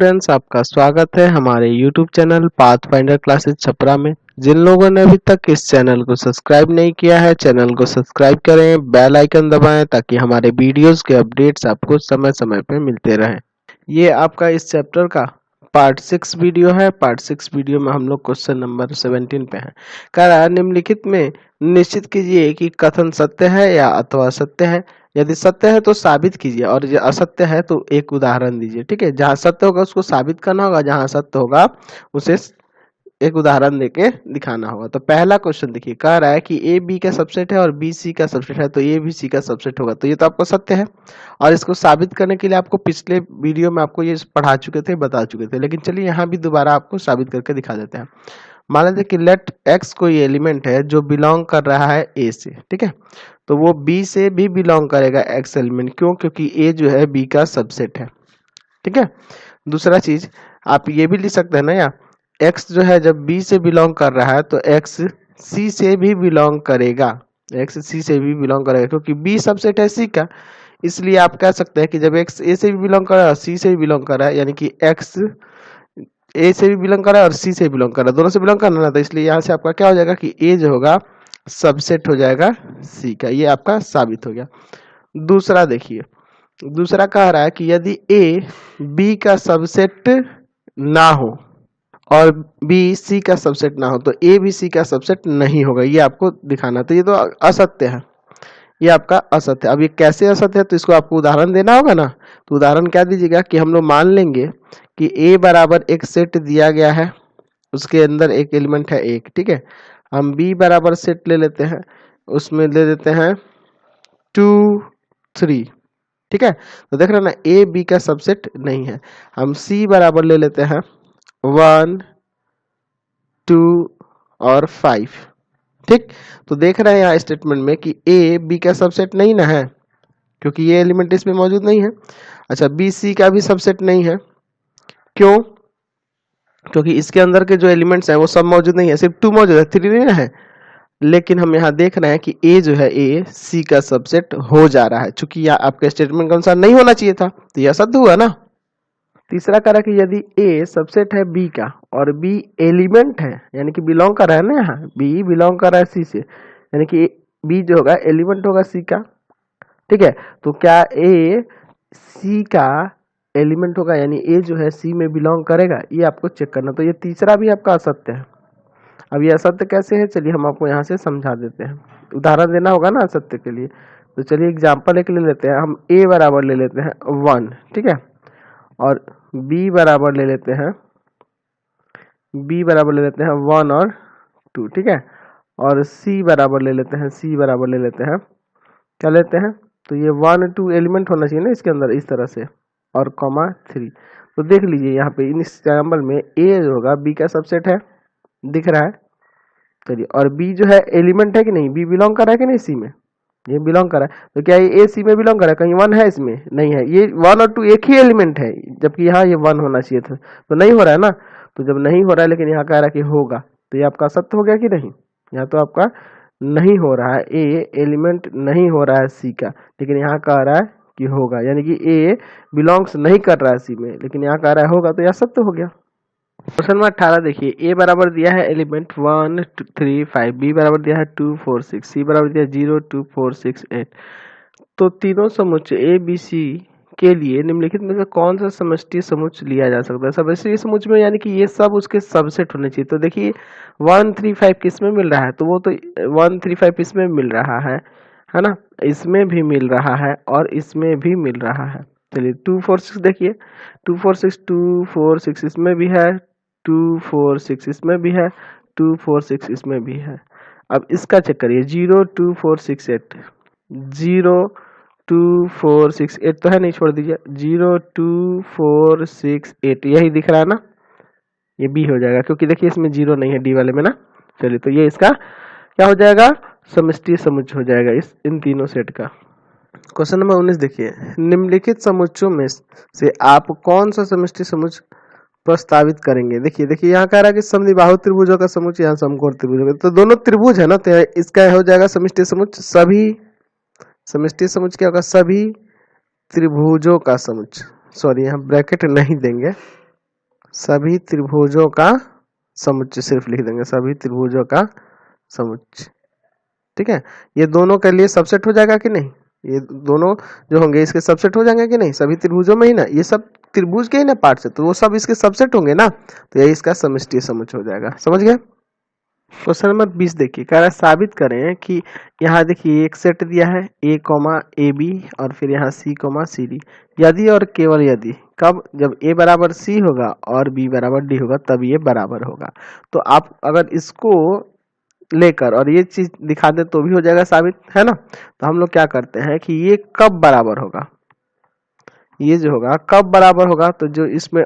Friends, आपका स्वागत है हमारे YouTube channel pathfinder classes Chhapra में। जिन लोगों ने अभी तक इस चैनल को सब्सक्राइब नहीं किया है, चैनल को सब्सक्राइब करें, बेल आइकन दबाएं ताकि हमारे वीडियोस के अपडेट्स आपको समय समय पर मिलते रहें। ये आपका इस चैप्टर का पार्ट 6 वीडियो है। पार्ट 6 वीडियो में हम लोग क्वेश्चन नंबर 17 पे हैं। कह रहा है निम्नलिखित में निश्चित कीजिए कि कथन सत्य है या अथवा असत्य है। यदि सत्य है तो साबित कीजिए और यदि असत्य है तो एक उदाहरण दीजिए। ठीक है, जहां सत्य होगा उसको साबित करना होगा, जहां असत्य होगा उसे एक उदाहरण देके दिखाना होगा। तो पहला क्वेश्चन देखिए, कह रहा है कि ए बी का सबसेट है और बी सी का सबसेट है, तो ए भी सी का सबसेट होगा। तो ये तो आपको सत्य है और इसको साबित करने के लिए आपको पिछले वीडियो में आपको ये पढ़ा चुके थे, बता चुके थे, लेकिन चलिए यहाँ भी दोबारा आपको साबित करके दिखा देते हैं। मान लेते कि लेट एक्स कोई एलिमेंट है जो बिलोंग कर रहा है ए से। ठीक है, तो वो बी से भी बिलोंग करेगा एक्स एलिमेंट। क्यों? क्योंकि ए जो है बी का सबसेट है। ठीक है, दूसरा चीज आप ये भी लिख सकते हैं ना, या एक्स जो है जब बी से बिलोंग कर रहा है तो एक्स सी से भी बिलोंग करेगा। एक्स सी से भी बिलोंग करेगा क्योंकि बी सबसेट है सी का। इसलिए आप कह सकते हैं कि जब एक्स ए से भी बिलोंग कर रहा है, सी से भी बिलोंग कर रहा है, यानी कि एक्स ए से भी बिलोंग कर रहा है और सी से भी बिलोंग कर रहा है, दोनों से बिलोंग करना ना, तो इसलिए यहाँ से आपका क्या हो जाएगा कि ए जो होगा सबसेट हो जाएगा सी का। ये आपका साबित हो गया। दूसरा देखिए, दूसरा कह रहा है कि यदि ए बी का सबसेट ना हो और बी सी का सबसेट ना हो तो ए भी सी का सबसेट नहीं होगा। ये आपको दिखाना। तो ये तो असत्य है, ये आपका असत्य है। अब ये कैसे असत्य है तो इसको आपको उदाहरण देना होगा ना। तो उदाहरण क्या दीजिएगा कि हम लोग मान लेंगे कि ए बराबर एक सेट दिया गया है, उसके अंदर एक एलिमेंट है एक। ठीक है, हम बी बराबर सेट ले लेते हैं, उसमें ले देते हैं 2 3। ठीक है, तो देख रहे हैं ना ए बी का सबसेट नहीं है। हम सी बराबर ले लेते हैं 1 2 और 5। ठीक, तो देख रहे हैं यहाँ स्टेटमेंट में कि ए बी का सबसेट नहीं ना है क्योंकि ये एलिमेंट इसमें मौजूद नहीं है। अच्छा, बी सी का भी सबसेट नहीं है। क्यों? क्योंकि इसके अंदर के जो एलिमेंट्स हैं वो सब मौजूद नहीं है, सिर्फ 2 मौजूद है, 3 नहीं है। लेकिन हम यहाँ देख रहे हैं कि ए जो है ए सी का सबसेट हो जा रहा है, चूंकि यह आपके स्टेटमेंट के अनुसार नहीं होना चाहिए था, तो यह सत्य हुआ ना। तीसरा कह रहा है कि यदि ए सबसेट है बी का और बी एलिमेंट है, यानी कि बिलोंग कर रहा है ना, यहाँ बी बिलोंग कर रहा है सी से, यानी कि बी जो होगा एलिमेंट होगा सी का। ठीक है, तो क्या ए सी का एलिमेंट होगा, यानी ए जो है सी में बिलोंग करेगा, ये आपको चेक करना। तो ये तीसरा भी आपका असत्य है। अब ये असत्य कैसे है, चलिए हम आपको यहाँ से समझा देते हैं। उदाहरण देना होगा ना असत्य के लिए, तो चलिए एग्जाम्पल एक ले लेते हैं। हम ए बराबर ले लेते हैं 1। ठीक है, और बी बराबर ले लेते हैं 1 और 2। ठीक है, और सी बराबर ले लेते हैं क्या लेते हैं, तो ये 1 2 एलिमेंट होना चाहिए ना इसके अंदर, इस तरह से, और कॉमा 3। तो देख लीजिए यहाँ पे इन एग्जाम्पल में ए जो होगा बी का सबसेट है, दिख रहा है। चलिए, और बी जो है एलिमेंट है कि नहीं, बी बिलोंग कर रहा है कि नहीं सी में, ये बिलोंग कर रहा है। तो क्या ये ए सी में बिलोंग कर रहा है? कहीं 1 है इसमें? नहीं है। ये 1 और 2 एक ही एलिमेंट है, जबकि यहाँ ये 1 होना चाहिए था, तो नहीं हो रहा है ना। तो जब नहीं हो रहा है लेकिन यहाँ कह रहा है कि होगा, तो ये आपका सत्य हो गया कि नहीं? यहाँ तो आपका नहीं हो रहा है, ए एलिमेंट नहीं हो रहा है सी का, लेकिन यहाँ कह रहा है कि होगा, यानी कि ए बिलोंग्स नहीं कर रहा है सी में, लेकिन यहाँ कह रहा है होगा, तो यह सत्य हो गया। क्वेश्चन नंबर 18 देखिए, ए बराबर दिया है एलिमेंट 1 3 5, बी बराबर दिया है 2 4 6, सी बराबर दिया है 0 2 4 6 8। तो तीनों समुच्चय ए बी सी के लिए निम्नलिखित में से कौन सा समष्टि समुच्चय लिया जा सकता है? समष्टि समुच्चय में यानी कि ये सब उसके सबसेट होने चाहिए। तो देखिए 1 3 5 किस में मिल रहा है, तो वो तो 1 3 5 इसमें मिल रहा है ना, इसमें भी मिल रहा है और इसमें भी मिल रहा है। चलिए 2 4 6 देखिए, 2 4 6 2 4 6 इसमें भी है, 2 4 6 इसमें भी है, 2 4 6 इसमें भी है। अब इसका चेक करिए, 0 2 4 6 8, 0 2 4 6 8 तो है नहीं, छोड़ दीजिए, 0 2 4 6 8 यही दिख रहा है ना, ये बी हो जाएगा क्योंकि देखिए इसमें 0 नहीं है डी वाले में ना। चलिए, तो ये इसका क्या हो जाएगा, समष्टि समुच्चय हो जाएगा इन तीनों सेट का। क्वेश्चन नंबर 19 देखिए, निम्नलिखित समुच्चयों में से आप कौन सा समष्टि समुच्चय प्रस्तावित करेंगे? देखिए यहाँ कह रहा है कि समद्विबाहु त्रिभुजों का समुच्चय, यहाँ समकोण त्रिभुजों का, तो दोनों त्रिभुज है ना, तो इसका हो जाएगा समष्टि समुच्चय सभी, समष्टि समुच्चय क्या होगा, सभी त्रिभुजों का समुच्चय। सॉरी, यहाँ ब्रैकेट नहीं देंगे, सभी त्रिभुजों का समुच्चय सिर्फ लिख देंगे, सभी त्रिभुजों का समुच्चय। ठीक है, ये दोनों के लिए सबसेट हो जाएगा कि नहीं, ये दोनों जो होंगे इसके सबसेट हो जाएंगे कि नहीं, सभी त्रिभुजों में ही ना, ये सब त्रिभुज के ही ना पार्ट से, तो वो सब इसके सबसेट होंगे ना, तो यही इसका समष्टि समुच्चय हो जाएगा। समझ गए। क्वेश्चन नंबर 20 देखिए, कह रहा है साबित करें कि यहाँ देखिए एक सेट दिया है a कॉमा ए बी और फिर यहाँ c कॉमा सी डी, यदि और केवल यदि, कब, जब a बराबर c होगा और b बराबर d होगा तब ये बराबर होगा। तो आप अगर इसको लेकर और ये चीज दिखा दे तो भी हो जाएगा साबित, है ना। तो हम लोग क्या करते हैं कि ये कब बराबर होगा, ये जो होगा कब बराबर होगा, तो जो इसमें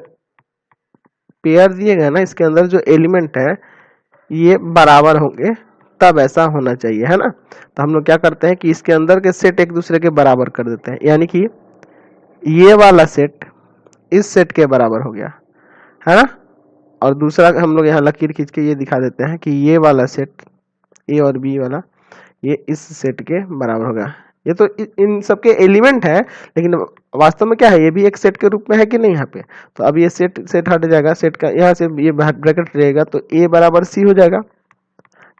पेयर दिए गए ना, इसके अंदर जो एलिमेंट है ये बराबर होंगे तब ऐसा होना चाहिए, है ना। तो हम लोग क्या करते हैं कि इसके अंदर के सेट एक दूसरे के बराबर कर देते हैं, यानी कि ये वाला सेट इस सेट के बराबर हो गया, है ना। और दूसरा हम लोग यहाँ लकीर खींच के ये दिखा देते हैं कि ये वाला सेट ए और बी वाला ये इस सेट के बराबर होगा। ये तो इन सबके एलिमेंट है, लेकिन वास्तव में क्या है, ये भी एक सेट के रूप में है कि नहीं यहाँ पे। तो अब ये सेट सेट हट जाएगा, सेट का यहाँ से ये ब्रैकेट रहेगा, तो ए बराबर सी हो जाएगा।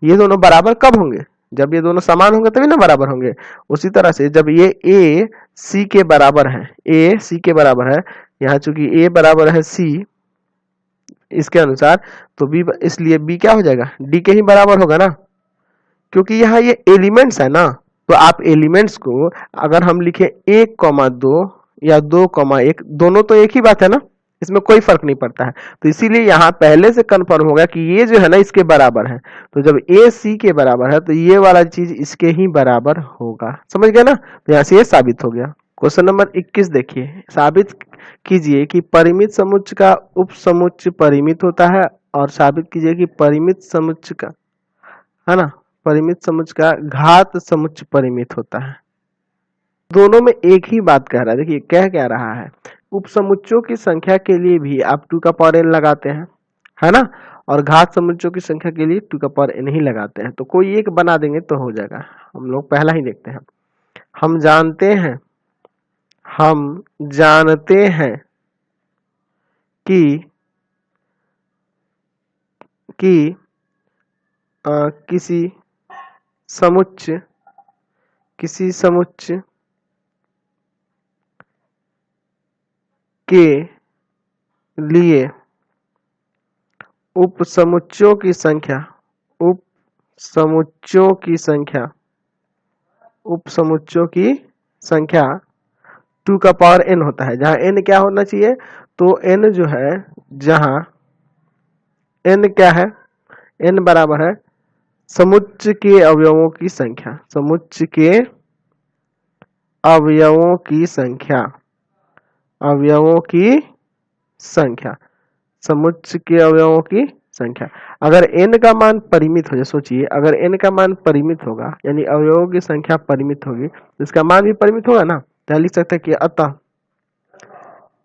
ये दोनों बराबर कब होंगे, जब ये दोनों समान होंगे तभी ना बराबर होंगे। उसी तरह से जब ये ए सी के बराबर है, ए सी के बराबर है, यहाँ चूंकि ए बराबर है सी इसके अनुसार, तो बी, इसलिए बी क्या हो जाएगा, डी के ही बराबर होगा ना, क्योंकि यहाँ ये एलिमेंट्स है ना। तो आप एलिमेंट्स को अगर हम लिखे 1,2 या 2,1, दोनों तो एक ही बात है ना, इसमें कोई फर्क नहीं पड़ता है। तो इसीलिए यहाँ पहले से कंफर्म होगा कि ये जो है ना इसके बराबर है, तो जब ए सी के बराबर है तो ये वाला चीज इसके ही बराबर होगा। समझ गए ना, तो यहाँ से ये साबित हो गया। क्वेश्चन नंबर 21 देखिए, साबित कीजिए कि परिमित समुच्चय का उप समुच्चय परिमित होता है, और साबित कीजिए कि परिमित समुच्चय का, है ना, परिमित समुच्चय का घात समुच्चय परिमित होता है। दोनों में एक ही बात कह रहा है। देखिए कह रहा है उपसमुच्चयों की संख्या के लिए भी आप 2 का पावर n लगाते हैं, है ना, और घात समुच्चयों की संख्या के लिए 2 का पावर n ही लगाते हैं। तो कोई एक बना देंगे तो हो जाएगा। हम लोग पहला ही देखते हैं। हम जानते हैं कि किसी समुच्चय के लिए उपसमुच्चयों की संख्या 2 का पावर n होता है, जहां n क्या होना चाहिए, तो n जो है, जहां n क्या है, n बराबर है समुच्चय के अवयवों की संख्या, समुच्चय के अवयवों की संख्या, समुच्चय के अवयवों की संख्या। अगर n का मान परिमित हो जाए, सोचिए अगर n का मान परिमित होगा यानी अवयवों की संख्या परिमित होगी, तो इसका मान भी परिमित होगा ना। तो लिख सकते हैं कि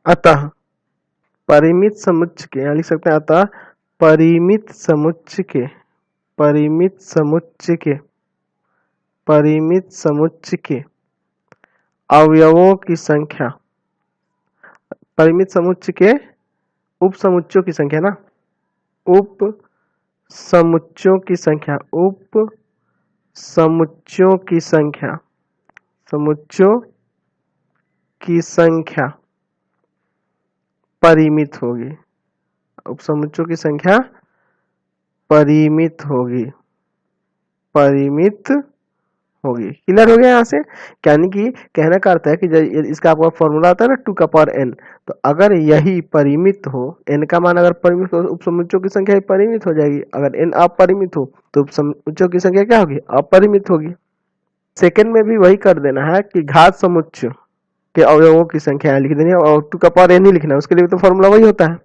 अतः परिमित समुच्चय के, यहाँ लिख सकते हैं अतः परिमित समुच्चय के अवयवों की संख्या, परिमित समुच्चय के उप समुच्चयों की संख्या ना, उप समुच्चयों की संख्या परिमित होगी, उपसमुच्चयों की संख्या परिमित होगी। क्लियर हो गया यहाँ से। यानी कि कहने का अर्थ है कि इसका आपका फॉर्मूला होता है ना 2 का पावर n, तो अगर यही परिमित हो, n का मान अगर परिमित हो, उपसमुच्चयों की संख्या परिमित हो जाएगी। अगर n अपरिमित हो तो उपसमुच्चयों की संख्या क्या होगी, अपरिमित होगी। सेकंड में भी वही कर देना है कि घात समुच्चय के अवयवों की संख्या लिख देनी है और 2 का पावर n ही लिखना है, उसके लिए तो फॉर्मूला वही होता है।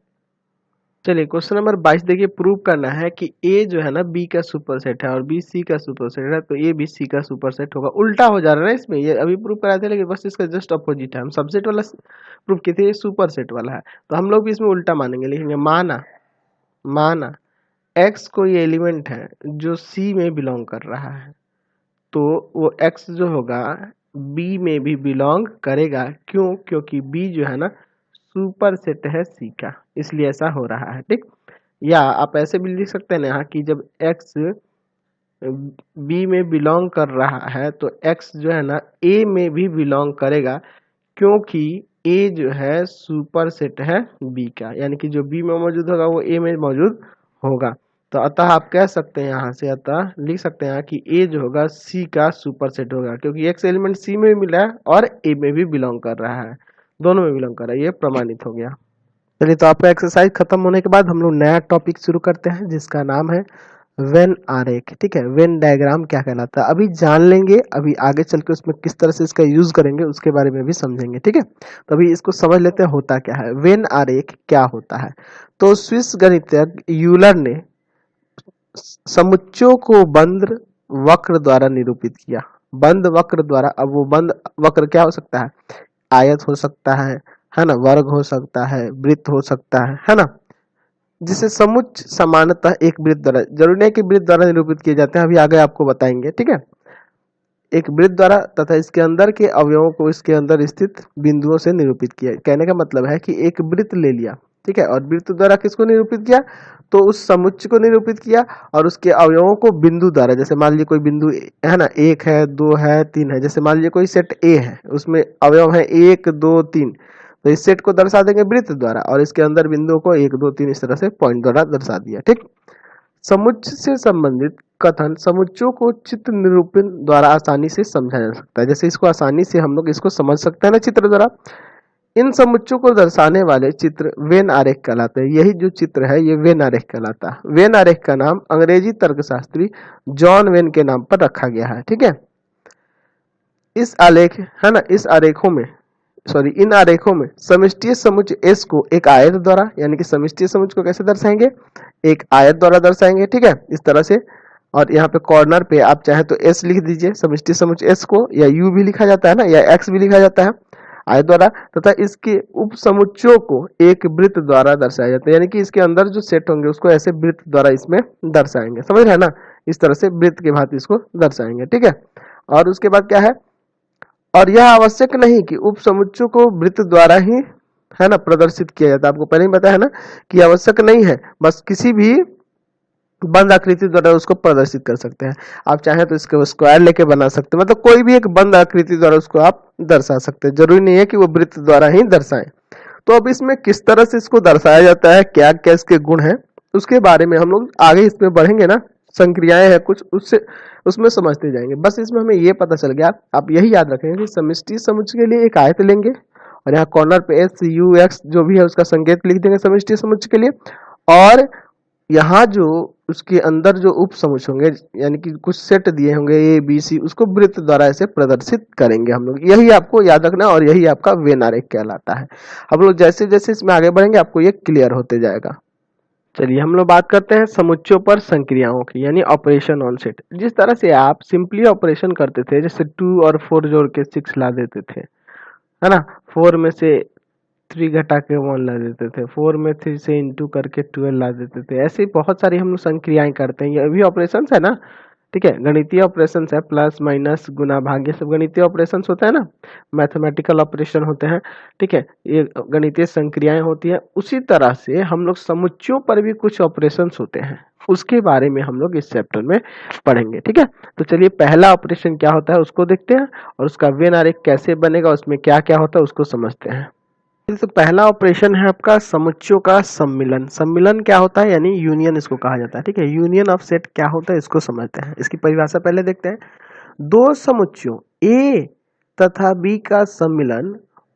चलिए क्वेश्चन नंबर 22 देखिए, प्रूव करना है कि a जो है ना b का सुपरसेट है और b c का सुपरसेट है, तो a b c का सुपरसेट होगा। उल्टा हो जा रहा है ना इसमें, ये अभी प्रूव कराए थे लेकिन बस इसका जस्ट अपोजिट है। हम सबसेट वाला प्रूव किए थे, ये सुपरसेट वाला है, तो हम लोग भी इसमें उल्टा मानेंगे। लिखेंगे माना x कोई एलिमेंट है जो c में बिलोंग कर रहा है, तो वो x जो होगा b में भी बिलोंग करेगा। क्यों? क्योंकि b जो है ना सुपरसेट है सी का, इसलिए ऐसा हो रहा है। ठीक, या आप ऐसे भी लिख सकते हैं यहाँ कि जब x बी में बिलोंग कर रहा है तो x जो है ना ए में भी बिलोंग करेगा, क्योंकि ए जो है सुपरसेट है बी का, यानी कि जो बी में मौजूद होगा वो ए में मौजूद होगा। तो अतः आप कह सकते हैं यहाँ से, अतः लिख सकते हैं कि ए जो होगा सी का सुपरसेट होगा, क्योंकि एक्स एलिमेंट सी में भी मिला है और ए में भी बिलोंग कर रहा है, दोनों में बिलोंग कर रहा है, ये प्रमाणित हो गया। चलिए, तो आपका एक्सरसाइज खत्म होने के बाद हम लोग नया टॉपिक शुरू करते हैं जिसका नाम है वेन आरेख। ठीक है, वेन डायग्राम क्या कहलाता है अभी जान लेंगे, अभी आगे चल के उसमें किस तरह से इसका यूज करेंगे उसके बारे में भी समझेंगे। ठीक है, तो अभी इसको समझ लेते हैं होता क्या है, वेन आरेख क्या होता है। तो स्विस गणितज्ञ यूलर ने समुच्चयों को बंद वक्र द्वारा निरूपित किया। बंद वक्र द्वारा, अब वो बंद वक्र क्या हो सकता है, आयत हो सकता है ना, वर्ग हो सकता है, वृत्त हो सकता है ना, जिसे समुच्च समानतः एक वृत्त द्वारा, जरूरी नहीं कि वृत्त द्वारा निरूपित किए जाते हैं, अभी आगे आपको बताएंगे। ठीक है, एक वृत्त द्वारा तथा इसके अंदर के अवयवों को इसके अंदर स्थित बिंदुओं से निरूपित किया। कहने का मतलब है कि एक वृत्त ले लिया, ठीक है, और वृत्त द्वारा किसको निरूपित किया, तो उस समुच्च को निरूपित किया, और उसके अवयवों को बिंदु द्वारा, जैसे मान लीजिए कोई बिंदु है ना, 1 है, 2 है, 3 है, जैसे मान लीजिए कोई सेट ए है, उसमें अवयव है 1 2 3, तो इस सेट को दर्शा देंगे वृत्त द्वारा, और इसके अंदर बिंदुओं को 1 2 3 इस तरह से पॉइंट द्वारा दर्शा दिया। ठीक, समुच्च से संबंधित कथन समुच्चों को चित्र निरूपण द्वारा आसानी से समझा जा सकता है। जैसे इसको आसानी से हम लोग इसको समझ सकते हैं ना चित्र द्वारा। इन समुच्चों को दर्शाने वाले चित्र वेन आरेख कहलाते हैं। यही जो चित्र है ये वेन आरेख कहलाता है। वेन आरेख का नाम अंग्रेजी तर्कशास्त्री जॉन वेन के नाम पर रखा गया है। ठीक है, इस आलेख है ना, इन आरेखों में समष्टीय समुच्च S को एक आयत द्वारा, यानी कि समष्टीय समुच्च को कैसे दर्शाएंगे, एक आयत द्वारा दर्शाएंगे। ठीक है, इस तरह से, और यहाँ पे कॉर्नर पे आप चाहे तो S लिख दीजिए समष्टीय समुच्च S को, या U भी लिखा जाता है ना, या X भी लिखा जाता है आयत द्वारा, तथा इसके उप समुच्चयों को एक वृत्त द्वारा दर्शाया जाता है, यानी कि इसके अंदर जो सेट होंगे उसको ऐसे वृत्त द्वारा इसमें दर्शाएंगे। समझ रहे हैं ना, इस तरह से वृत्त के भांति इसको दर्शाएंगे। ठीक है, और उसके बाद क्या है, और यह आवश्यक नहीं कि उप समुच्चयों को वृत्त द्वारा ही है ना प्रदर्शित किया जाता है। आपको पहले ही बताया है ना कि आवश्यक नहीं है, बस किसी भी बंद आकृति द्वारा उसको प्रदर्शित कर सकते हैं। आप चाहें तो इसको स्क्वायर लेके बना सकते हैं, मतलब कोई भी एक बंद आकृति द्वारा उसको आप दर्शा सकते हैं, जरूरी नहीं है कि वो वृत्त द्वारा ही दर्शाएं। तो अब इसमें किस तरह से इसको दर्शाया जाता है, क्या क्या इसके गुण है, उसके बारे में हम लोग आगे इसमें बढ़ेंगे ना, संक्रियाएं हैं कुछ, उससे उसमें समझते जाएंगे। बस इसमें हमें ये पता चल गया, आप यही याद रखेंगे कि समष्टि समुच्च के लिए एक आयत लेंगे और यहाँ कॉर्नर पे एस यू एक्स जो भी है उसका संकेत लिख देंगे समष्टि समुच्च के लिए, और यहाँ जो उसके अंदर जो उप समुच्च होंगे यानी कि कुछ सेट दिए होंगे ए बी सी, उसको वृत्त द्वारा ऐसे प्रदर्शित करेंगे हम लोग। यही आपको याद रखना है और यही आपका वेन आरेख कहलाता है। हम लोग जैसे जैसे इसमें आगे बढ़ेंगे आपको ये क्लियर होते जाएगा। चलिए हम लोग बात करते हैं समुच्चयों पर संक्रियाओं की, यानी ऑपरेशन ऑन सेट। जिस तरह से आप सिंपली ऑपरेशन करते थे, जैसे 2 और 4 जोड़ के 6 ला देते थे, है ना, 4 में से 3 घटा के 1 ला देते थे, 4 में 3 से इंटू करके 12 ला देते थे। ऐसे बहुत सारी हम लोग संक्रियाएं करते हैं, ये भी ऑपरेशन है ना। ठीक है, गणितीय ऑपरेशंस है, प्लस माइनस गुना भाग, ये सब गणितीय ऑपरेशंस होते हैं ना, मैथमेटिकल ऑपरेशन होते हैं। ठीक है, ये गणितीय संक्रियाएं होती है। उसी तरह से हम लोग समुच्चयों पर भी कुछ ऑपरेशंस होते हैं, उसके बारे में हम लोग इस चैप्टर में पढ़ेंगे। ठीक है, तो चलिए पहला ऑपरेशन क्या होता है उसको देखते हैं, और उसका वेन आरेख कैसे बनेगा, उसमें क्या क्या होता है उसको समझते हैं। तो पहला ऑपरेशन है आपका समुच्चयों का सम्मिलन। सम्मिलन क्या होता है, यानी यूनियन इसको कहा जाता है। ठीक है, यूनियन ऑफ सेट क्या होता है इसको समझते हैं। इसकी परिभाषा पहले देखते हैं। दो समुच्चयों ए तथा बी का सम्मिलन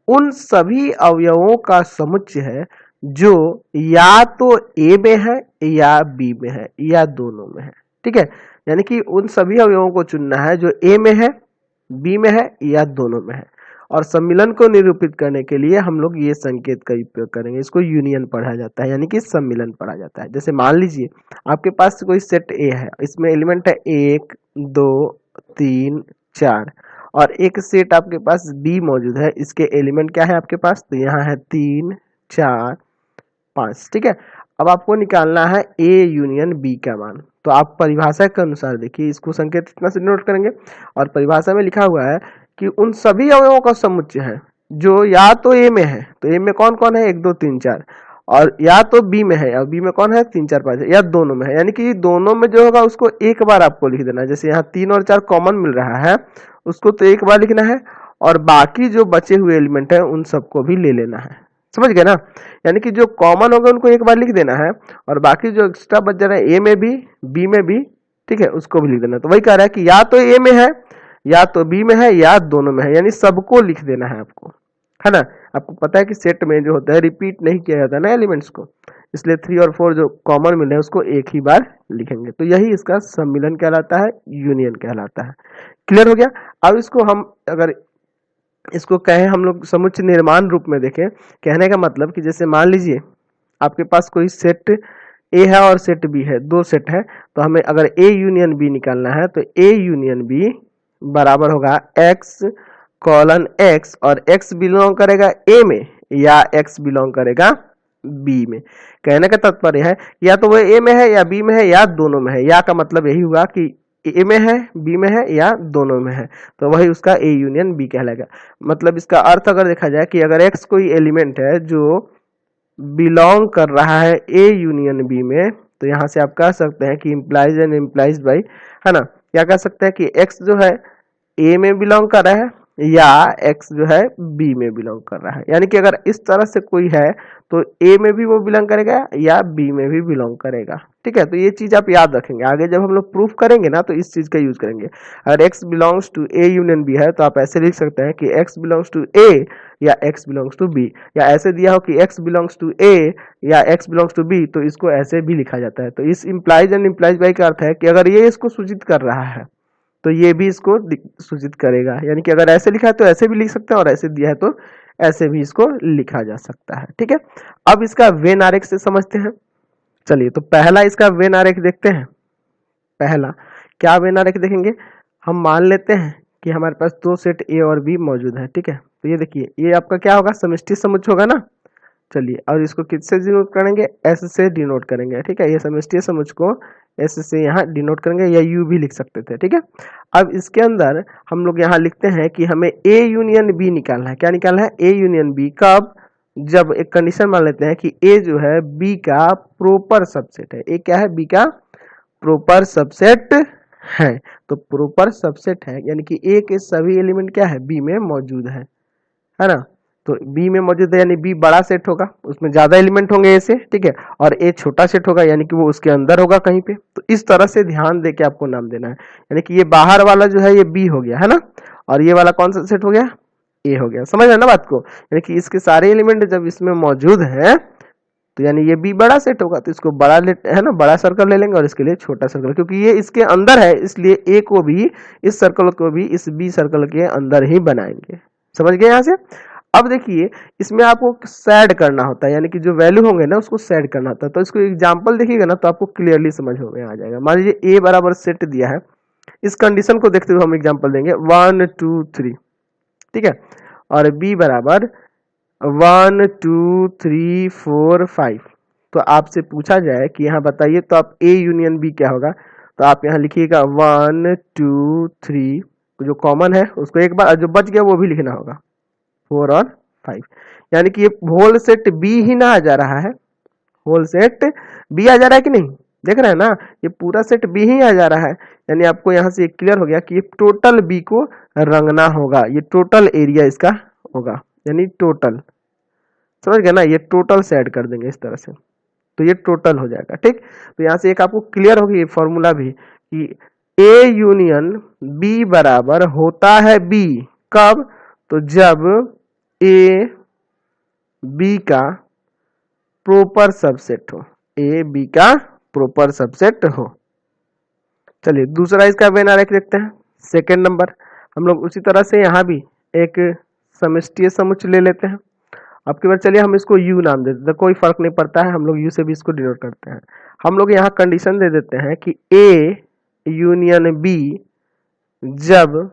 उन सभी अवयवों का समुच्चय है जो या तो ए में है या बी में है या दोनों में है। ठीक है, यानी कि उन सभी अवयवों को चुनना है जो ए में है, बी में है या दोनों में है। और सम्मिलन को निरूपित करने के लिए हम लोग ये संकेत का उपयोग करेंगे, इसको यूनियन पढ़ा जाता है, यानी कि सम्मिलन पढ़ा जाता है। जैसे मान लीजिए आपके पास कोई सेट ए है, इसमें एलिमेंट है 1 2 3 4, और एक सेट आपके पास बी मौजूद है, इसके एलिमेंट क्या है आपके पास, तो यहाँ है 3 4 5। ठीक है, अब आपको निकालना है ए यूनियन बी का मान। तो आप परिभाषा के अनुसार देखिए, इसको संकेत इतना से नोट करेंगे, और परिभाषा में लिखा हुआ है कि उन सभी अवयवों का समुच्चय है जो या तो ए में है, तो ए में कौन कौन है, 1 2 3 4, और या तो बी में है, और बी में कौन है, 3 4 5, या दोनों में है। यानी कि दोनों में जो होगा उसको एक बार आपको लिख देना है। जैसे यहाँ 3 और 4 कॉमन मिल रहा है, उसको तो एक बार लिखना है, और बाकी जो बचे हुए एलिमेंट है उन सबको भी ले लेना है। समझ गए ना? यानी कि जो कॉमन होगा उनको एक बार लिख देना है, और बाकी जो एक्स्ट्रा बच जा रहा है ए में भी, बी में भी, ठीक है, उसको भी लिख देना। तो वही कह रहा है कि या तो ए में है, या तो बी में है, या दोनों में है, यानी सबको लिख देना है आपको, है ना? आपको पता है कि सेट में जो होता है रिपीट नहीं किया जाता ना एलिमेंट्स को, इसलिए 3 और 4 जो कॉमन मिले हैं उसको एक ही बार लिखेंगे। तो यही इसका सम्मिलन कहलाता है, यूनियन कहलाता है। क्लियर हो गया? अब इसको हम अगर इसको कहें, हम लोग समुच्चय निर्माण रूप में देखें, कहने का मतलब कि जैसे मान लीजिए आपके पास कोई सेट ए है और सेट बी है, 2 सेट है, तो हमें अगर ए यूनियन बी निकालना है तो ए यूनियन बी बराबर होगा एक्स कॉलन एक्स, और एक्स बिलोंग करेगा ए में या एक्स बिलोंग करेगा बी में। कहने का तात्पर्य है या तो वो ए में है या बी में है या दोनों में है। या का मतलब यही हुआ कि ए में है, बी में है या दोनों में है, तो वही उसका ए यूनियन बी कहलाएगा। मतलब इसका अर्थ अगर देखा जाए कि अगर एक्स कोई एलिमेंट है जो बिलोंग कर रहा है ए यूनियन बी में, तो यहां से आप कह सकते हैं कि इम्प्लाइज एंड इम्प्लाइज बाई, है ना? क्या कह सकते हैं कि एक्स जो है ए में बिलोंग कर रहा है या एक्स जो है बी में बिलोंग कर रहा है। यानी कि अगर इस तरह से कोई है तो ए में भी वो बिलोंग करेगा या बी में भी बिलोंग करेगा। ठीक है, तो ये चीज आप याद रखेंगे, आगे जब हम लोग प्रूफ करेंगे ना तो इस चीज का यूज करेंगे। अगर x belongs to A union B है तो आप ऐसे लिख सकते हैं कि एक्स बिलोंग्स टू ए या एक्स बिलोंग्स टू बी, या ऐसे दिया हो कि एक्स बिलोंग्स टू ए या एक्स बिलोंग्स टू बी, तो इसको ऐसे भी लिखा जाता है। तो इस इम्प्लाइज एंड इम्प्लाइज बाई का अर्थ है कि अगर ये इसको सूचित कर रहा है तो ये भी इसको सूचित करेगा। यानी कि अगर ऐसे लिखा है तो ऐसे भी लिख सकते हैं, और ऐसे दिया है तो ऐसे भी इसको लिखा जा सकता है। ठीक है, अब इसका वेन आरेख से समझते हैं। चलिए, तो पहला इसका वेन आरेख देखते हैं। पहला क्या वेन आरेख देखेंगे, हम मान लेते हैं कि हमारे पास 2 सेट ए और बी मौजूद है। ठीक है, तो ये देखिए, ये आपका क्या होगा, समष्टि समुच्चय होगा ना। चलिए, और इसको किससे डिनोट करेंगे, एस से डिनोट करेंगे। ठीक है, ये समष्टि समुच्चय को एस से यहाँ डिनोट करेंगे, या यू भी लिख सकते थे। ठीक है, अब इसके अंदर हम लोग यहाँ लिखते हैं कि हमें ए यूनियन बी निकालना है। क्या निकालना है, ए यूनियन बी। कब, जब एक कंडीशन मान लेते हैं कि ए जो है बी का प्रॉपर सबसेट है। ए क्या है, बी का प्रॉपर सबसेट है। तो प्रॉपर सबसेट है यानी कि ए के सभी एलिमेंट क्या है, बी में मौजूद है ना। तो बी में मौजूद है यानी बी बड़ा सेट होगा, उसमें ज्यादा एलिमेंट होंगे ए से। ठीक है, और ए छोटा सेट होगा यानी कि वो उसके अंदर होगा कहीं पे। तो इस तरह से ध्यान दे के आपको नाम देना है। यानी कि ये बाहर वाला जो है ये बी हो गया, है ना, और ये वाला कौन सा सेट हो गया, ए हो गया। समझ रहे ना बात को? यानी कि इसके सारे एलिमेंट जब इसमें मौजूद है तो यानी ये बी बड़ा सेट होगा, तो इसको बड़ा ले, है ना, बड़ा सर्कल ले लेंगे, और इसके लिए छोटा सर्कल, क्योंकि ये इसके अंदर है इसलिए ए को भी, इस सर्कल को भी इस बी सर्कल के अंदर ही बनाएंगे। समझ गए यहाँ से? अब देखिए, इसमें आपको सेड करना होता है, यानी कि जो वैल्यू होंगे ना उसको सेड करना होता है। तो इसको एग्जांपल देखिएगा ना तो आपको क्लियरली समझ में आ जाएगा। मान लीजिए ए बराबर सेट दिया है, इस कंडीशन को देखते हुए हम एग्जांपल देंगे 1 2 3। ठीक है, और बी बराबर 1 2 3 4 5। तो आपसे पूछा जाए कि यहाँ बताइए तो आप ए यूनियन बी क्या होगा, तो आप यहाँ लिखिएगा 1 2 3, जो कॉमन है उसको एक बार, जो बच गया वो भी लिखना होगा, 4 और 5। यानी कि ये होल सेट बी ही ना आ जा रहा है, होल सेट बी आ जा रहा है कि नहीं, देख रहे हैं ना, ये पूरा सेट बी ही आ जा रहा है। यानी आपको यहाँ से क्लियर हो गया कि ये टोटल बी को रंगना होगा, ये टोटल एरिया इसका होगा, यानी टोटल। समझ गए ना, ये टोटल से ऐड कर देंगे इस तरह से, तो ये टोटल हो जाएगा। ठीक, तो यहाँ से एक आपको क्लियर होगी फॉर्मूला भी कि ए यूनियन बी बराबर होता है बी। कब, तो जब ए बी का प्रॉपर सबसेट हो, ए बी का प्रॉपर सबसेट हो। चलिए, दूसरा इसका वेन आरेख देखते हैं। सेकेंड नंबर हम लोग उसी तरह से यहाँ भी एक समष्टीय समुच्चय ले लेते हैं। अब की बार चलिए हम इसको यू नाम दे देते हैं, कोई फर्क नहीं पड़ता है, हम लोग यू से भी इसको डिनोट करते हैं। हम लोग यहाँ कंडीशन दे देते हैं कि ए यूनियन बी जब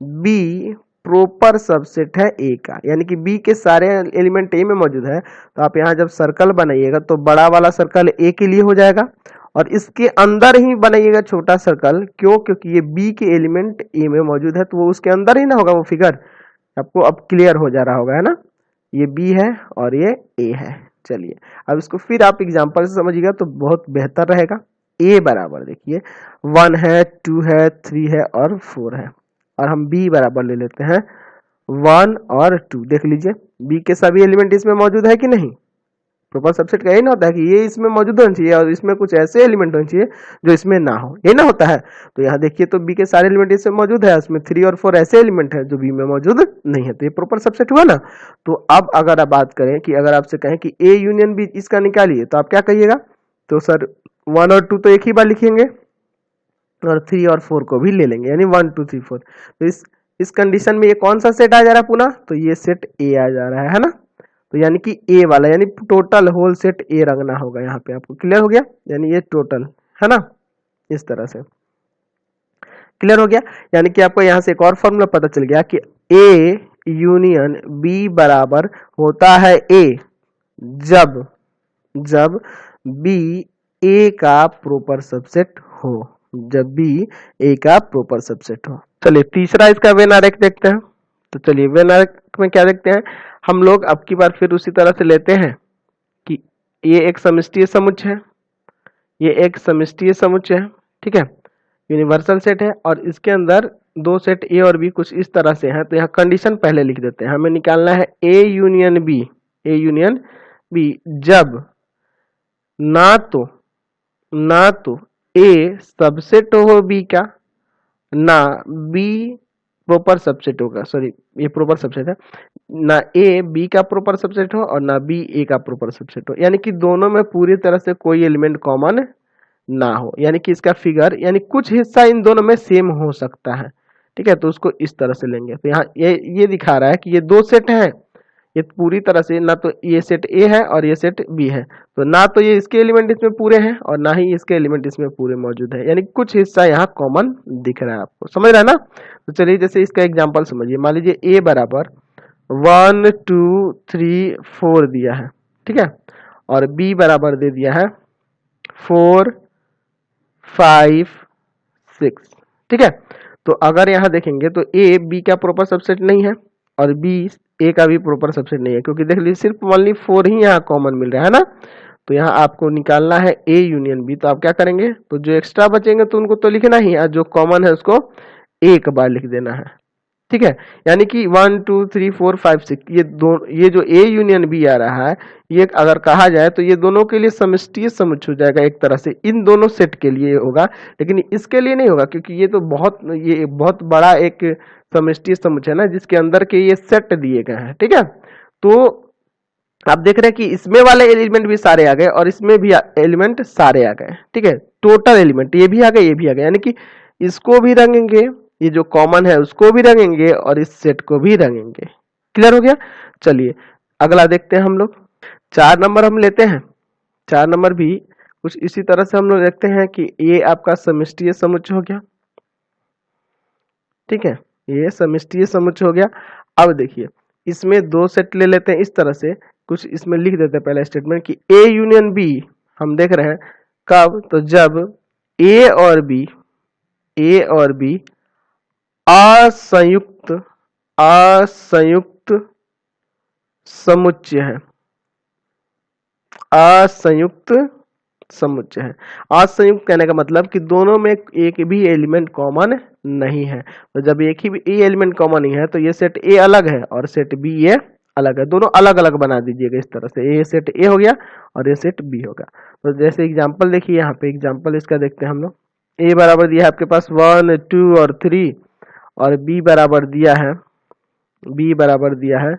बी प्रॉपर सबसेट है ए का, यानी कि बी के सारे एलिमेंट ए में मौजूद है। तो आप यहाँ जब सर्कल बनाइएगा तो बड़ा वाला सर्कल ए के लिए हो जाएगा, और इसके अंदर ही बनाइएगा छोटा सर्कल। क्यों, क्योंकि ये बी के एलिमेंट ए में मौजूद है, तो वो उसके अंदर ही ना होगा वो फिगर, आपको अब क्लियर हो जा रहा होगा, है ना। ये बी है और ये ए है। चलिए अब इसको फिर आप एग्जांपल से समझिएगा तो बहुत बेहतर रहेगा। ए बराबर देखिए 1 है, 2 है, 3 है और 4 है, और हम बी बराबर ले लेते हैं 1 और 2। देख लीजिए बी के सभी एलिमेंट इसमें मौजूद है कि नहीं। प्रोपर सबसेट का यही ना होता है कि ये इसमें मौजूद होना चाहिए और इसमें कुछ ऐसे एलिमेंट होने चाहिए जो इसमें ना हो, ये ना होता है। तो यहाँ देखिए तो बी के सारे एलिमेंट इसमें मौजूद है, उसमें 3 और 4 ऐसे एलिमेंट है जो बी में मौजूद नहीं है, तो ये प्रॉपर सबसेट हुआ ना। तो अब अगर आप बात करें कि अगर आपसे कहें कि ए यूनियन बी इसका निकालिए तो आप क्या कहिएगा। तो सर 1 और 2 तो एक ही बार लिखेंगे और 3 और 4 को भी ले लेंगे, यानी 1 2 3 4। तो इस कंडीशन में ये कौन सा सेट आ जा रहा है पुनः, तो ये सेट ए आ जा रहा है ना। तो यानी कि ए वाला यानी टोटल होल सेट ए रंगना होगा यहाँ पे। आपको क्लियर हो गया, यानी ये टोटल है ना, इस तरह से क्लियर हो गया। यानी कि आपको यहाँ से एक और फॉर्मूला पता चल गया कि ए यूनियन बी बराबर होता है ए जब जब बी ए का प्रॉपर सबसेट हो, जब बी ए का प्रॉपर सबसेट हो। चलिए तीसरा इसका वेन आरेख देखते हैं। तो चलिए वेन आरेख में क्या देखते हैं हम लोग, अब की बार फिर उसी तरह से लेते हैं कि ये एक समष्टीय समुच्चय है, ये एक समष्टीय समुच्चय है, ठीक है, यूनिवर्सल सेट है और इसके अंदर दो सेट ए और बी कुछ इस तरह से हैं। तो यहाँ कंडीशन पहले लिख देते हैं, हमें निकालना है A union B, A union B जब ना तो ए सबसेट हो बी का, ना बी प्रॉपर सबसेट होगा, सॉरी ये प्रॉपर सबसेट है, ना ए बी का प्रॉपर सबसेट हो और ना बी ए का प्रॉपर सबसेट हो, यानी कि दोनों में पूरी तरह से कोई एलिमेंट कॉमन ना हो, यानी कि इसका फिगर यानी कुछ हिस्सा इन दोनों में सेम हो सकता है, ठीक है। तो उसको इस तरह से लेंगे। तो यहाँ ये दिखा रहा है कि ये दो सेट हैं, ये पूरी तरह से ना तो ये सेट ए है और ये सेट बी है, तो ना तो ये इसके एलिमेंट इसमें पूरे हैं और ना ही इसके एलिमेंट इसमें पूरे मौजूद है, यानी कुछ हिस्सा यहाँ कॉमन दिख रहा है। आपको समझ रहा है ना। तो चलिए जैसे इसका एग्जांपल समझिए, मान लीजिए ए बराबर 1 2 3 4 दिया है, ठीक है, और बी बराबर दे दिया है 4 5 6, ठीक है। तो अगर यहाँ देखेंगे तो ए बी का प्रॉपर सबसेट नहीं है और बी ए का भी प्रॉपर सबसेट नहीं है, क्योंकि देख लीजिए सिर्फ ओनली 4 ही यहाँ कॉमन मिल रहा है ना। तो यहाँ आपको निकालना है ए यूनियन बी, तो आप क्या करेंगे, तो जो एक्स्ट्रा बचेंगे तो उनको तो लिखना ही है, जो कॉमन है उसको एक बार लिख देना है, ठीक है। यानी कि 1 2 3 4 5 6 ये जो ए यूनियन बी आ रहा है, ये अगर कहा जाए तो ये दोनों के लिए समष्टीय समुच्चय हो जाएगा एक तरह से, इन दोनों सेट के लिए होगा, लेकिन इसके लिए नहीं होगा क्योंकि ये तो ये बहुत बड़ा एक समष्टीय समुच्चय है ना, जिसके अंदर के ये सेट दिए गए हैं, ठीक है। तो आप देख रहे हैं कि इसमें वाले एलिमेंट भी सारे आ गए और इसमें भी एलिमेंट सारे आ गए, ठीक है, टोटल एलिमेंट ये भी आ गए ये भी आ गए, यानी कि इसको भी रंगेंगे, ये जो कॉमन है उसको भी रंगेंगे और इस सेट को भी रंगेंगे। क्लियर हो गया। चलिए अगला देखते हैं हम लोग, 4 नंबर हम लेते हैं। 4 नंबर भी कुछ इसी तरह से हम लोग देखते हैं कि ये आपका समष्टीय समुच्चय हो गया, ठीक है, ये समष्टीय समुच्चय हो गया। अब देखिए इसमें दो सेट ले लेते हैं इस तरह से, कुछ इसमें लिख देते हैं पहला स्टेटमेंट कि ए यूनियन बी हम देख रहे हैं कब, तो जब ए और बी असंयुक्त समुच्चय है, असंयुक्त समुच्चय है। असंयुक्त कहने का मतलब कि दोनों में एक भी एलिमेंट कॉमन नहीं है। तो जब एक ही एलिमेंट कॉमन नहीं है तो ये सेट ए अलग है और सेट बी ये अलग है, दोनों अलग अलग बना दीजिएगा इस तरह से, ये सेट ए हो गया और ये सेट बी होगा। तो जैसे एग्जांपल देखिए यहाँ पे, एग्जांपल इसका देखते हैं हम लोग। ए बराबर दिया है आपके पास 1 2 और 3 और बी बराबर दिया है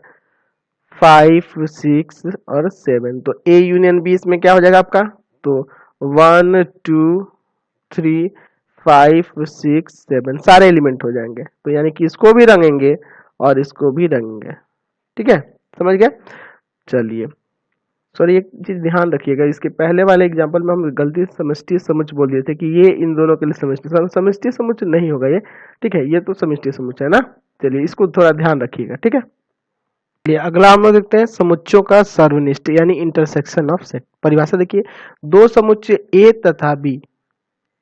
5 6 और 7। तो ए यूनियन बी इसमें क्या हो जाएगा आपका, तो 1 2 3 5 6 7 सारे एलिमेंट हो जाएंगे। तो यानी कि इसको भी रंगेंगे और इसको भी रंगेंगे, ठीक है, समझ गए। चलिए सॉरी एक चीज ध्यान रखिएगा, इसके पहले वाले एग्जांपल में हम गलती से समष्टीय समुच्चय बोल दिए थे कि ये इन दोनों के लिए समष्टीय समुच्चय नहीं होगा ये, ठीक है, ये तो समष्टीय समुच्चय है ना। चलिए इसको थोड़ा ध्यान रखिएगा, ठीक है। अगला हम लोग देखते हैं समुच्चयों का सर्वनिष्ठ यानी इंटरसेक्शन ऑफ सेट। परिभाषा देखिए, दो समुच्चय ए तथा बी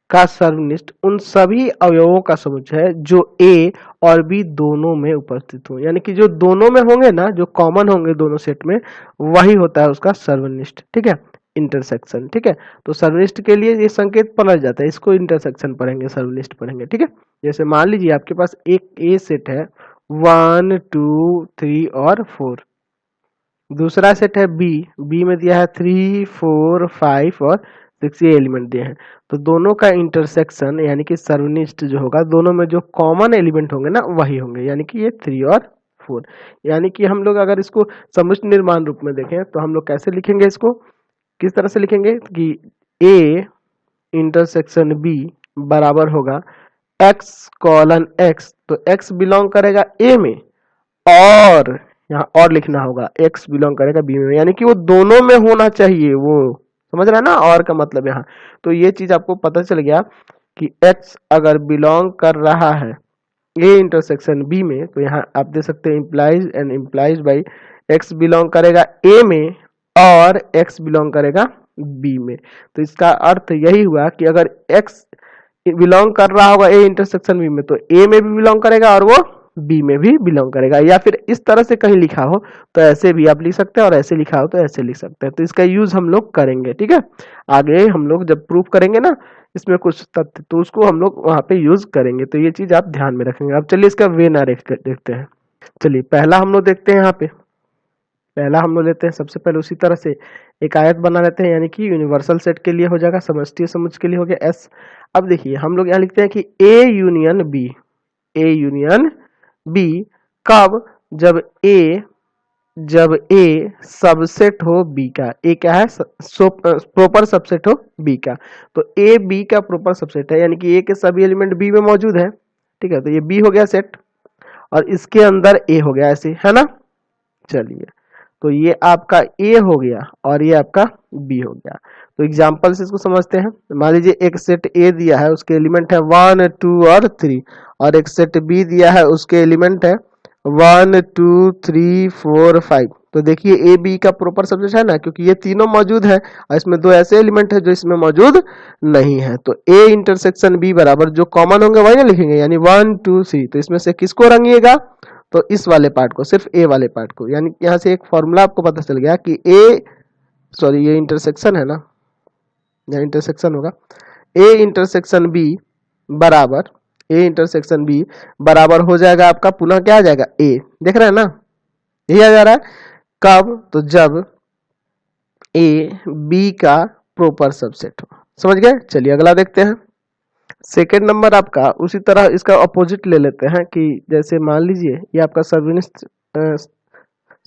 का सर्वनिष्ठ उन सभी अवयवों का समुच्चय है जो ए और बी दोनों में उपस्थित हो, यानी कि जो दोनों में होंगे ना, जो कॉमन होंगे दोनों सेट में, वही होता है उसका सर्वनिष्ठ। ठीक है, इंटरसेक्शन। ठीक है, तो सर्वनिष्ठ के लिए ये संकेत पलट जाता है, इसको इंटरसेक्शन पढ़ेंगे, सर्वनिष्ठ पढ़ेंगे। ठीक है, जैसे मान लीजिए आपके पास एक ए सेट है 1 2 3 और 4, दूसरा सेट है बी, बी में दिया है 3 4 5 और 6, ये एलिमेंट दिए हैं। तो दोनों का इंटरसेक्शन यानी कि सर्वनिष्ठ जो होगा, दोनों में जो कॉमन एलिमेंट होंगे ना वही होंगे, यानी कि ये 3 और 4। यानी कि हम लोग अगर इसको समुच्चय निर्माण रूप में देखें तो हम लोग कैसे लिखेंगे इसको, किस तरह से लिखेंगे कि ए इंटरसेक्शन बी बराबर होगा x कॉलन x, तो x बिलोंग करेगा a में, और यहाँ और लिखना होगा x बिलोंग करेगा b में, यानी कि वो दोनों में होना चाहिए, वो समझ रहा है ना, और का मतलब यहाँ। तो ये चीज आपको पता चल गया कि x अगर बिलोंग कर रहा है a इंटरसेक्शन b में, तो यहाँ आप दे सकते हैं implies and implies by x belong करेगा a में और x बिलोंग करेगा b में। तो इसका अर्थ यही हुआ कि अगर x बिलोंग कर रहा होगा ए इंटरसेक्शन बी में, तो ए में भी बिलोंग करेगा और वो बी में भी बिलोंग करेगा। या फिर इस तरह से कहीं लिखा हो तो ऐसे भी आप लिख सकते हैं, और ऐसे लिखा हो तो ऐसे लिख सकते हैं। तो इसका यूज हम लोग करेंगे। ठीक है, आगे हम लोग जब प्रूफ करेंगे ना इसमें कुछ तथ्य, तो उसको हम लोग वहां पे यूज करेंगे। तो ये चीज आप ध्यान में रखेंगे। अब चलिए इसका वे नरेट देखते हैं। चलिए पहला हम लोग देखते हैं, यहाँ पे पहला हम लोग लेते हैं सबसे पहले उसी तरह से एक आयत बना लेते हैं, यानी कि यूनिवर्सल सेट के लिए हो जाएगा, समष्टि समुच्चय के लिए हो गया एस। अब देखिए हम लोग यहाँ लिखते हैं कि A union B, A union B कब, जब ए सबसेट हो बी का, ए क्या है प्रॉपर सबसेट हो बी का। तो ए बी का प्रॉपर सबसेट है, यानी कि ए के सभी एलिमेंट बी में मौजूद है। ठीक है, तो ये बी हो गया सेट और इसके अंदर ए हो गया, ऐसे है ना। चलिए तो ये आपका ए हो गया और ये आपका बी हो गया। तो एग्जांपल से इसको समझते हैं। मान लीजिए एक सेट ए दिया है, उसके एलिमेंट है 1 2 और 3, और एक सेट बी दिया है, उसके एलिमेंट है 1 2 3 4 5। तो देखिए ए बी का प्रॉपर सबसेट है ना, क्योंकि ये तीनों मौजूद है और इसमें दो ऐसे एलिमेंट है जो इसमें मौजूद नहीं है। तो ए इंटरसेक्शन बी बराबर जो कॉमन होंगे वही ना लिखेंगे, यानी 1 2 3। तो इसमें से किसको रंगिएगा, तो इस वाले पार्ट को, सिर्फ ए वाले पार्ट को। यानी यहाँ से एक फॉर्मूला आपको पता चल गया कि ये इंटरसेक्शन है ना, यहाँ इंटरसेक्शन होगा ए इंटरसेक्शन बी बराबर, ए इंटरसेक्शन बी बराबर हो जाएगा आपका, पुनः क्या आ जाएगा ए, देख रहे हैं ना, यही आ जा रहा है। कब, तो जब ए बी का प्रॉपर सबसेट हो। समझ गए। चलिए अगला देखते हैं। सेकेंड नंबर आपका उसी तरह इसका अपोजिट ले लेते हैं कि जैसे मान लीजिए ये आपका सर्वनिष्ठ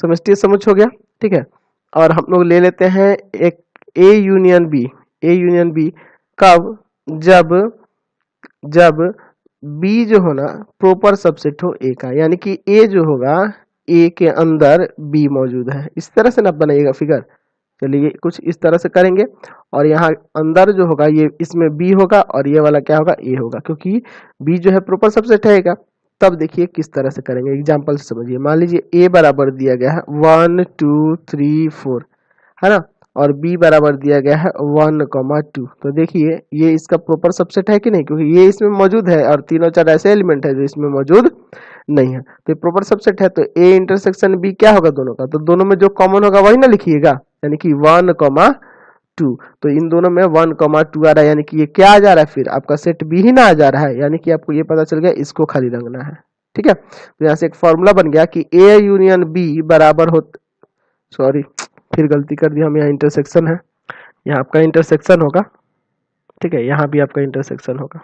समष्टि समुच्चय हो गया। ठीक है, और हम लोग ले लेते हैं एक A union B, A union B कब, जब बी जो हो ना प्रॉपर सबसेट हो ए का, यानी कि ए जो होगा ए के अंदर बी मौजूद है। इस तरह से ना बनाइएगा फिगर। चलिए कुछ इस तरह से करेंगे, और यहाँ अंदर जो होगा ये इसमें बी होगा और ये वाला क्या होगा ए होगा, क्योंकि बी जो है प्रॉपर सबसेट है। तब देखिए किस तरह से करेंगे, एग्जांपल से समझिए। मान लीजिए ए बराबर दिया गया है 1 2 3 4, है ना, और बी बराबर दिया गया है 1 2। तो देखिए ये इसका प्रॉपर सबसेट है कि नहीं, क्योंकि ये इसमें मौजूद है और तीनों चार ऐसे एलिमेंट है जो इसमें मौजूद नहीं है। तो ये प्रॉपर सबसेट है, तो ए इंटरसेक्शन बी क्या होगा दोनों का, तो दोनों में जो कॉमन होगा वही ना लिखिएगा, यानी कि 1 2। तो इन दोनों में 1 2 आ रहा है, यानी कि ये क्या आ जा रहा है, फिर आपका सेट बी ही ना आ जा रहा है। यानी कि आपको ये पता चल गया, इसको खाली रंगना है। ठीक है, तो यहाँ से एक फॉर्मूला बन गया कि ए यूनियन बी बराबर हो, सॉरी फिर गलती कर दी हम, यहाँ इंटरसेक्शन है, यहाँ आपका इंटरसेक्शन होगा। ठीक है, यहाँ भी आपका इंटरसेक्शन होगा।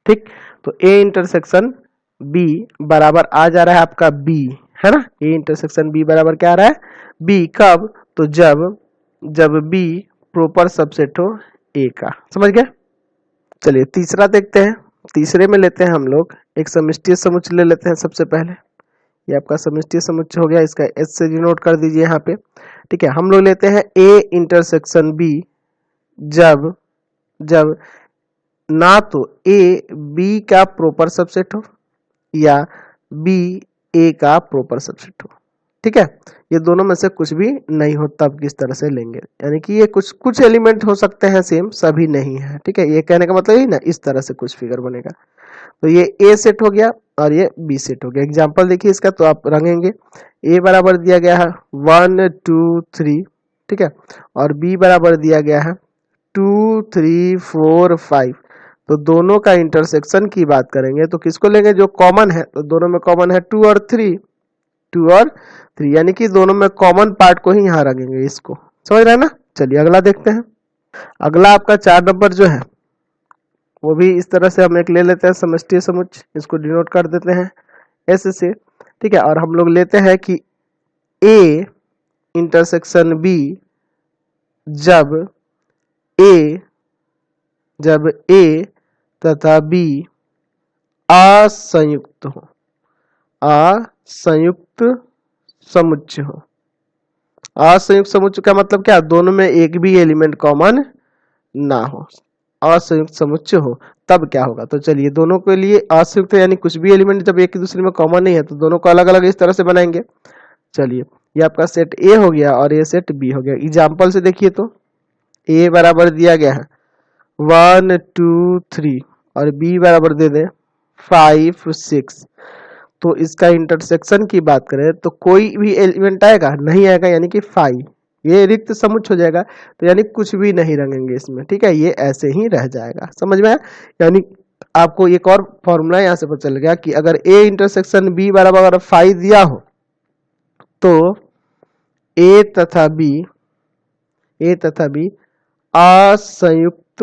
ठीक, तो ए इंटरसेक्शन बी बराबर आ जा रहा है आपका बी, है ना। ए इंटरसेक्शन बी बराबर क्या आ रहा है, बी कब, तो जब बी प्रॉपर सबसेट हो ए का। समझ गए। चलिए तीसरा देखते हैं। तीसरे में लेते हैं हम लोग एक समष्टि समुच्चय ले लेते हैं सबसे पहले। ये आपका समष्टि समुच्चय हो गया, इसका एस से डिनोट कर दीजिए यहाँ पे। ठीक है, हम लोग लेते हैं ए इंटरसेक्शन बी जब ना तो ए बी का प्रॉपर सबसेट हो या बी ए का प्रॉपर सबसेट हो। ठीक है, ये दोनों में से कुछ भी नहीं हो, तब किस तरह से लेंगे, यानी कि ये कुछ एलिमेंट हो सकते हैं सेम, सभी नहीं है। ठीक है, ये कहने का मतलब ही ना, इस तरह से कुछ फिगर बनेगा। तो ये ए सेट हो गया, और ये बी सेट हो गया। एग्जाम्पल देखिए इसका, तो आप रंगेंगे। ए बराबर दिया गया है 1 2 3, ठीक है, और बी बराबर दिया गया है 2 3 4 5। तो दोनों का इंटरसेक्शन की बात करेंगे तो किसको लेंगे, जो कॉमन है, तो दोनों में कॉमन है 2 और 3, 2 और 3, यानी कि दोनों में कॉमन पार्ट को ही यहाँ रखेंगे, इसको समझ रहे हैं ना। चलिए अगला देखते हैं। अगला आपका 4 नंबर जो है वो भी इस तरह से हम एक ले लेते हैं समष्टि समुच्चय, इसको डिनोट कर देते हैं एस से, ठीक है। और हम लोग लेते हैं कि ए इंटरसेक्शन बी जब ए तथा बी असंयुक्त हो, असंयुक्त समुच्चय हो। असंयुक्त समुच्चय का मतलब क्या, दोनों में एक भी एलिमेंट कॉमन ना हो, असंयुक्त समुच्चय हो, तब क्या होगा। तो चलिए दोनों के लिए असंयुक्त यानी कुछ भी एलिमेंट जब एक दूसरे में कॉमन नहीं है तो दोनों को अलग अलग इस तरह से बनाएंगे। चलिए ये आपका सेट ए हो गया और ये सेट बी हो गया। एग्जाम्पल से देखिए तो ए बराबर दिया गया है 1 2 3 और बी बराबर दे दे 5 6। तो इसका इंटरसेक्शन की बात करें तो कोई भी एलिमेंट आएगा, नहीं आएगा, यानी कि 5, ये रिक्त समुच्चय हो जाएगा। तो यानी कुछ भी नहीं रंगेंगे इसमें, ठीक है, ये ऐसे ही रह जाएगा। समझ में आया। यानी आपको एक और फॉर्मूला यहाँ से पता चल गया कि अगर ए इंटरसेक्शन बी बराबर अगर 5 दिया हो तो ए तथा बी असंयुक्त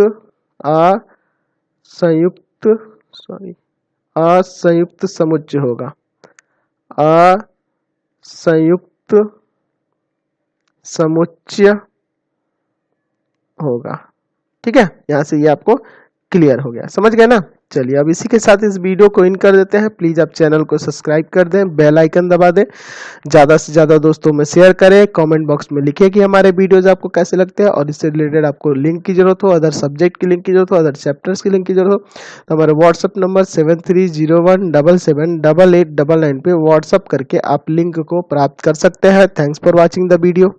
असंयुक्त असंयुक्त समुच्चय होगा, असंयुक्त समुच्चय होगा, ठीक है। यहां से ये आपको क्लियर हो गया, समझ गए ना। चलिए अब इसी के साथ इस वीडियो को इन कर देते हैं। प्लीज आप चैनल को सब्सक्राइब कर दें, बेल आइकन दबा दें, ज्यादा से ज्यादा दोस्तों में शेयर करें, कमेंट बॉक्स में लिखिए कि हमारे वीडियोज आपको कैसे लगते हैं और इससे रिलेटेड आपको लिंक की जरूरत हो, अदर सब्जेक्ट की लिंक की जरूरत हो, अदर चैप्टर्स की लिंक की जरूरत हो तो हमारे व्हाट्सअप नंबर 7301778899 पे व्हाट्सअप करके आप लिंक को प्राप्त कर सकते हैं। Thanks for watching the video.